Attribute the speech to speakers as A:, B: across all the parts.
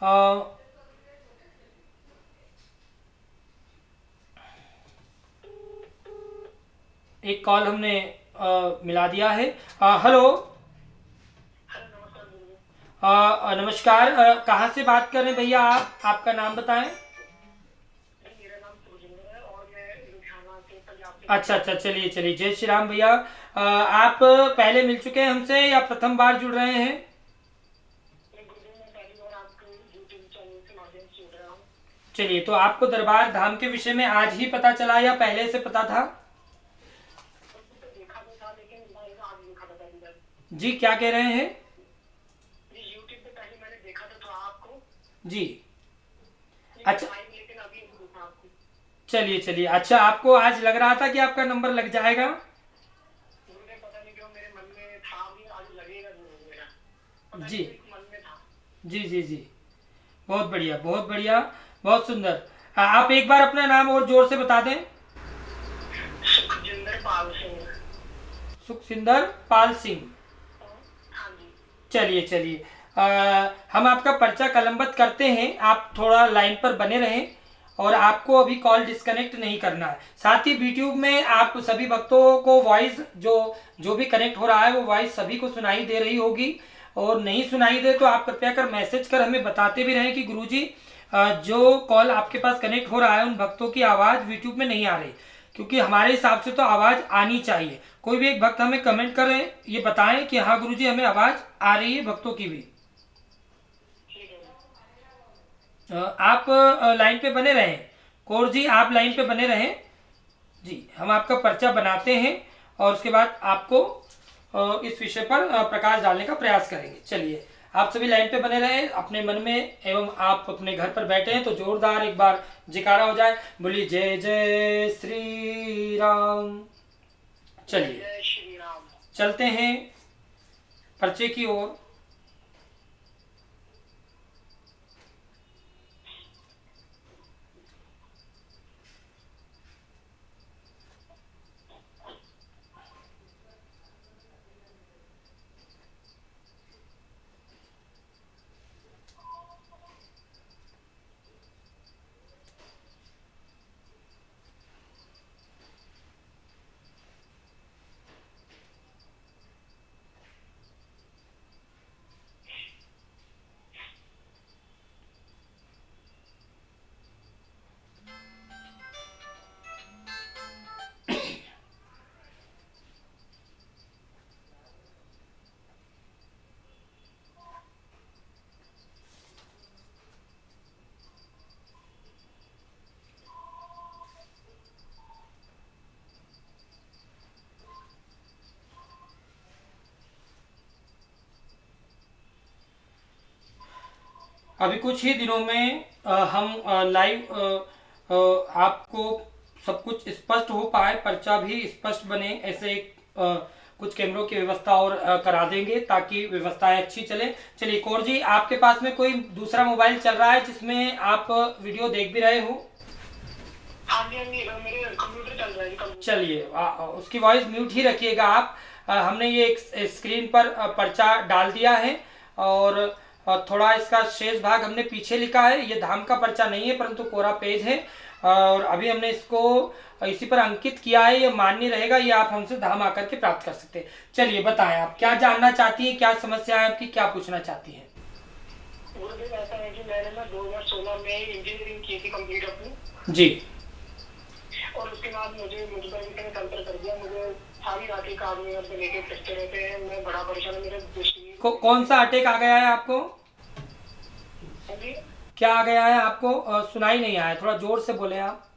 A: अ, एक कॉल हमने मिला दिया है। हेलो। नमस्कार। कहाँ से बात कर रहे हैं भैया आप? आपका नाम बताएं। अच्छा अच्छा, चलिए चलिए, जय श्री राम भैया। आप पहले मिल चुके हैं हमसे या प्रथम बार जुड़ रहे हैं? चलिए, तो आपको दरबार धाम के विषय में आज ही पता चला या पहले से पता था? जी, क्या कह रहे हैं? जी। अच्छा, चलिए चलिए, अच्छा, आपको आज लग रहा था कि आपका नंबर लग जाएगा? जी जी जी जी। बहुत बढ़िया, बहुत बढ़िया, बहुत सुंदर। आप एक बार अपना नाम और जोर से बता दें।
B: सुखजिंदर पाल सिंह।
A: सुखसिंदर पाल सिंह।
B: हाँ जी।
A: चलिए चलिए, हम आपका पर्चा कलमबद्ध करते हैं, आप थोड़ा लाइन पर बने रहें। और आपको अभी कॉल डिस्कनेक्ट नहीं करना है। साथ ही यूट्यूब में आप सभी भक्तों को वॉइस जो जो भी कनेक्ट हो रहा है वो वॉइस सभी को सुनाई दे रही होगी। और नहीं सुनाई दे तो आप कृपया कर मैसेज कर हमें बताते भी रहें कि गुरुजी, जो कॉल आपके पास कनेक्ट हो रहा है उन भक्तों की आवाज़ यूट्यूब में नहीं आ रही। क्योंकि हमारे हिसाब से तो आवाज़ आनी चाहिए। कोई भी एक भक्त हमें कमेंट करें, ये बताएं कि हाँ गुरुजी हमें आवाज़ आ रही है भक्तों की भी। आप लाइन पे बने रहें। कौर जी, आप लाइन पे बने रहें। जी, हम आपका पर्चा बनाते हैं और उसके बाद आपको इस विषय पर प्रकाश डालने का प्रयास करेंगे। चलिए, आप सभी लाइन पे बने रहें अपने मन में, एवं आप अपने घर पर बैठे हैं तो जोरदार एक बार जयकारा हो जाए। बोलिए जय जय श्री राम। चलिए,
B: जय श्री राम।
A: चलते हैं पर्चे की ओर। अभी कुछ ही दिनों में हम लाइव आपको सब कुछ स्पष्ट हो पाए, पर्चा भी स्पष्ट बने, ऐसे एक कुछ कैमरों की व्यवस्था और करा देंगे ताकि व्यवस्थाएं अच्छी चले। चलिए कौर जी, आपके पास में कोई दूसरा मोबाइल चल रहा है जिसमें आप वीडियो देख भी रहे हो?
B: हाँ जी, हाँ जी, मेरे कंप्यूटर चल रहा है कंप्यूटर।
A: चलिए, उसकी वॉइस म्यूट ही रखिएगा आप। हमने ये एक स्क्रीन पर पर्चा डाल दिया है। और थोड़ा इसका शेष भाग हमने पीछे लिखा है। ये धाम का पर्चा नहीं है परंतु कोरा पेज है। और अभी हमने इसको इसी पर अंकित किया है। ये मान्य रहेगा, ये आप हमसे धाम आकर के प्राप्त कर सकते हैं। चलिए बताएं, आप क्या जानना चाहती हैं, क्या समस्या है आपकी, क्या पूछना चाहती हैं?
B: गुरुदेव, ऐसा है कि मैंने ना 2016 में इंजीनियरिंग की थी कंप्लीट अपनी।
A: जी।
B: और उसके बाद मुझ पर इतने तंत्र कर दिया। मुझे सारी रात के काम में अपने लेके फिरते रहते हैं। मैं बड़ा परेशान हूं। मेरे
A: कौन सा अटैक आ गया है आपको?
B: हाँ जी।
A: क्या आ गया है आपको? सुनाई नहीं आया, थोड़ा जोर से बोले आप।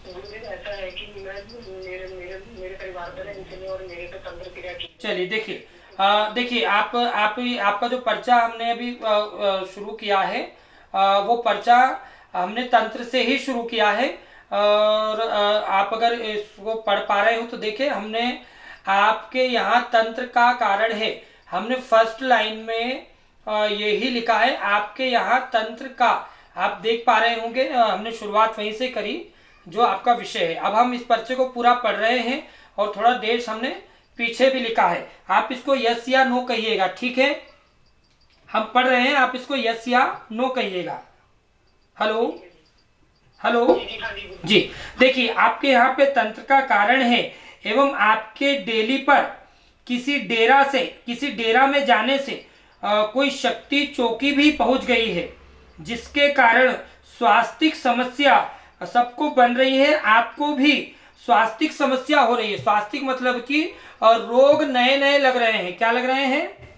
B: गुरुदेव, ऐसा है कि मैं मेरे मेरे मेरे परिवार पर इसने और मेरे पे तंत्र क्रिया की।
A: चलिए देखिए, देखिए आप आपका जो पर्चा हमने अभी शुरू किया है, वो पर्चा हमने तंत्र से ही शुरू किया है। और आप अगर इसको पढ़ पा रहे हो तो देखिए, हमने आपके यहाँ तंत्र का कारण है, हमने फर्स्ट लाइन में यही लिखा है आपके यहाँ तंत्र का। आप देख पा रहे होंगे, हमने शुरुआत वहीं से करी जो आपका विषय है। अब हम इस पर्चे को पूरा पढ़ रहे हैं और थोड़ा देर हमने पीछे भी लिखा है। आप इसको यस या नो कहिएगा, ठीक है? हम पढ़ रहे हैं, आप इसको यस या नो कहिएगा। हेलो हेलो जी, देखिए आपके यहाँ पे तंत्र का कारण है एवं आपके डेली पर किसी डेरा में जाने से कोई शक्ति चौकी भी पहुंच गई है, जिसके कारण स्वास्थ्य समस्या सबको बन रही है। आपको भी स्वास्थ्य समस्या हो रही है। स्वास्थ्य मतलब कि रोग नए नए लग रहे हैं। क्या लग रहे हैं?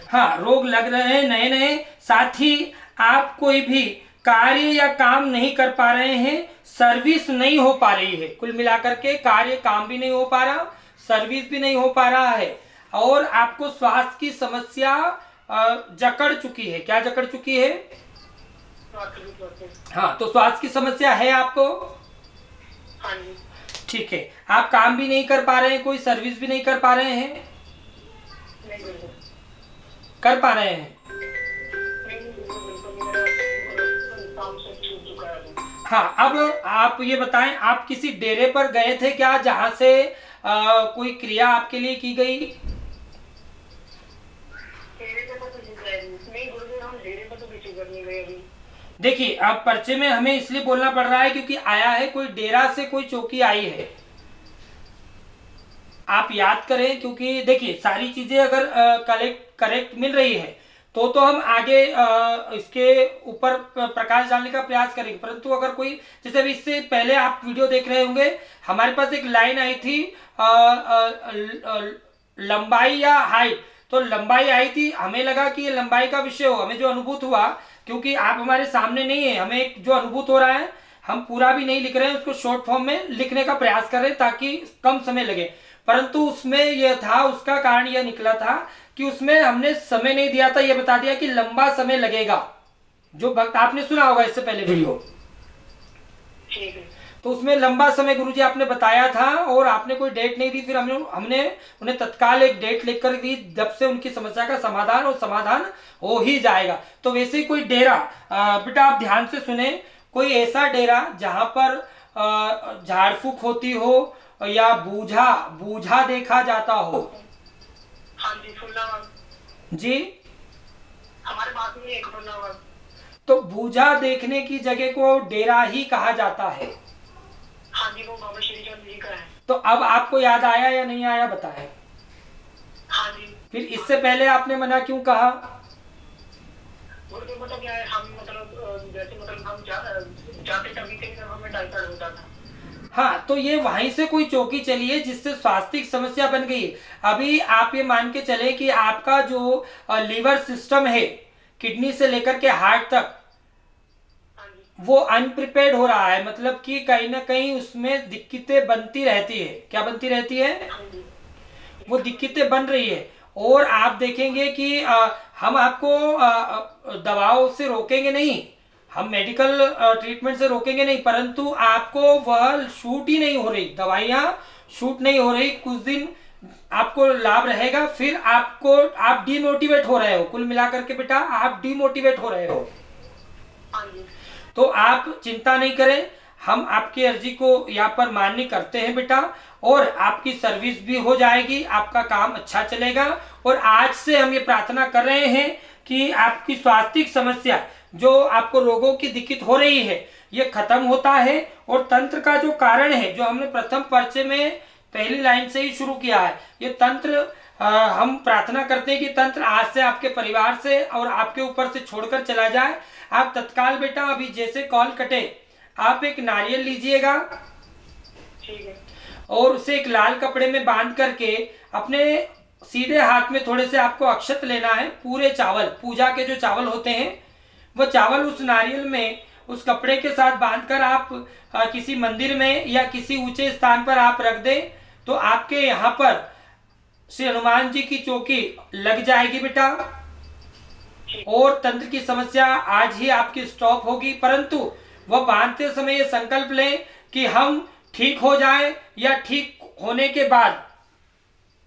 A: हाँ, रोग लग रहे हैं नए नए। साथ ही आप कोई भी कार्य या काम नहीं कर पा रहे हैं, सर्विस नहीं हो पा रही है। कुल मिलाकर के कार्य काम भी नहीं हो पा रहा, सर्विस भी नहीं हो पा रहा है, और आपको स्वास्थ्य की समस्या जकड़ चुकी है। क्या जकड़ चुकी है? हाँ, तो स्वास्थ्य की समस्या है आपको। ठीक है, आप काम भी नहीं कर पा रहे हैं, कोई सर्विस भी नहीं कर पा रहे हैं? कर पा रहे हैं? हाँ, अब आप ये बताएं, आप किसी डेरे पर गए थे क्या, जहां से कोई क्रिया आपके लिए की गई? देखिए, अब पर्चे में हमें इसलिए बोलना पड़ रहा है क्योंकि आया है कोई डेरा से कोई चौकी आई है। आप याद करें, क्योंकि देखिए सारी चीजें अगर करेक्ट मिल रही है तो हम आगे इसके ऊपर प्रकाश डालने का प्रयास करेंगे। परंतु अगर कोई, जैसे अभी इससे पहले आप वीडियो देख रहे होंगे, हमारे पास एक लाइन आई थी लंबाई या हाइट। तो लंबाई आई थी, हमें लगा कि ये लंबाई का विषय हो। हमें जो अनुभूत हुआ, क्योंकि आप हमारे सामने नहीं है, हमें जो अनुभूत हो रहा है, हम पूरा भी नहीं लिख रहे हैं, उसको शॉर्ट फॉर्म में लिखने का प्रयास कर रहे हैं ताकि कम समय लगे। परंतु उसमें यह था, उसका कारण यह निकला था कि उसमें हमने समय नहीं दिया था। यह बता दिया कि लंबा समय लगेगा। जो भक्त आपने सुना होगा इससे पहले वीडियो, तो उसमें लंबा समय गुरुजी आपने बताया था और आपने कोई डेट नहीं दी। फिर हमने उन्हें तत्काल एक डेट लिखकर दी, जब से उनकी समस्या का समाधान हो ही जाएगा। तो वैसे ही कोई डेरा, बेटा आप ध्यान से सुने, कोई ऐसा डेरा जहां पर झाड़ फूक होती हो या बूझा देखा जाता हो।
B: हाँ जी,
A: जी,
B: हमारे पास में एक फुल्लावर।
A: तो बूझा देखने की जगह को डेरा ही कहा जाता है।
B: हाँ जी, वो बाबा श्री चंद्र जी का है।
A: तो अब आपको याद आया या नहीं आया, बताएं।
B: हाँ जी।
A: फिर इससे पहले आपने मना क्यों कहा?
B: मतलब क्या है, हम जैसे हम जाते तभी से हमें टाइफाइड होता था।
A: हाँ, तो ये वहीं से कोई चौकी चली है जिससे स्वास्थ्य समस्या बन गई। अभी आप ये मान के चले कि आपका जो लीवर सिस्टम है, किडनी से लेकर के हार्ट तक, वो अनप्रिपेयर्ड हो रहा है। मतलब कि कहीं ना कहीं उसमें दिक्कतें बनती रहती है। क्या बनती रहती है? वो दिक्कतें बन रही है। और आप देखेंगे कि हम आपको दवाओं से रोकेंगे नहीं, हम मेडिकल ट्रीटमेंट से रोकेंगे नहीं, परंतु आपको वह शूट ही नहीं हो रही, दवाइयाँ शूट नहीं हो रही। कुछ दिन आपको लाभ रहेगा, फिर आप डिमोटिवेट हो रहे हो। कुल मिलाकर के बेटा आप डिमोटिवेट हो रहे हो। तो आप चिंता नहीं करें, हम आपकी अर्जी को यहाँ पर मान्य करते हैं बेटा, और आपकी सर्विस भी हो जाएगी, आपका काम अच्छा चलेगा। और आज से हम ये प्रार्थना कर रहे हैं कि आपकी स्वास्थ्य समस्या, जो आपको रोगों की दिक्कत हो रही है, ये खत्म होता है। और तंत्र का जो कारण है, जो हमने प्रथम पर्चे में पहली लाइन से ही शुरू किया है, ये तंत्र हम प्रार्थना करते हैं कि तंत्र आज से आपके परिवार से और आपके ऊपर से छोड़कर चला जाए। आप तत्काल बेटा, अभी जैसे कॉल कटे, आप एक नारियल लीजिएगा,
B: ठीक है,
A: और उसे एक लाल कपड़े में बांध करके अपने सीधे हाथ में थोड़े से आपको अक्षत लेना है। पूरे चावल, पूजा के जो चावल होते हैं, वो चावल उस नारियल में उस कपड़े के साथ बांधकर आप किसी मंदिर में या किसी ऊंचे स्थान पर आप रख दें, तो आपके यहाँ पर श्री हनुमान जी की चौकी लग जाएगी बेटा, और तंत्र की समस्या आज ही आपकी स्टॉप होगी। परंतु वह बांधते समय ये संकल्प लें कि हम ठीक हो जाए, या ठीक होने के बाद,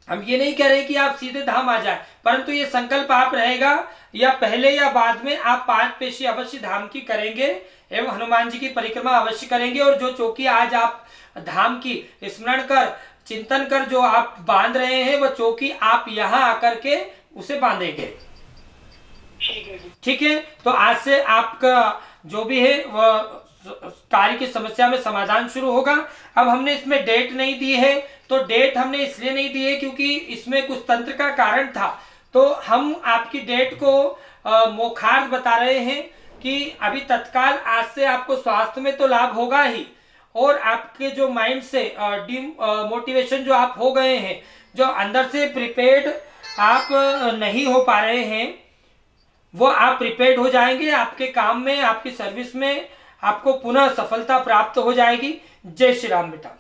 A: हम ये नहीं कह रहे कि आप सीधे धाम आ जाए, परंतु ये संकल्प आप रहेगा, या पहले या बाद में आप 5 पेशी अवश्य धाम की करेंगे एवं हनुमान जी की परिक्रमा अवश्य करेंगे। और जो चौकी आज आप धाम की स्मरण कर, चिंतन कर जो आप बांध रहे हैं, वह चौकी आप यहाँ आकर के
B: उसे बांधेंगे।
A: ठीक है जी। ठीक है, तो आज से आपका जो भी है वह कार्य की समस्या में समाधान शुरू होगा। अब हमने इसमें डेट नहीं दी है, तो डेट हमने इसलिए नहीं दी है क्योंकि इसमें कुछ तंत्र का कारण था, तो हम आपकी डेट को मोखार्थ बता रहे हैं कि अभी तत्काल आज से आपको स्वास्थ्य में तो लाभ होगा ही, और आपके जो माइंड से मोटिवेशन जो आप हो गए हैं, जो अंदर से प्रिपेयर्ड आप नहीं हो पा रहे हैं, वो आप प्रिपेयर्ड हो जाएंगे। आपके काम में, आपकी सर्विस में आपको पुनः सफलता प्राप्त हो जाएगी। जय श्री राम बेटा।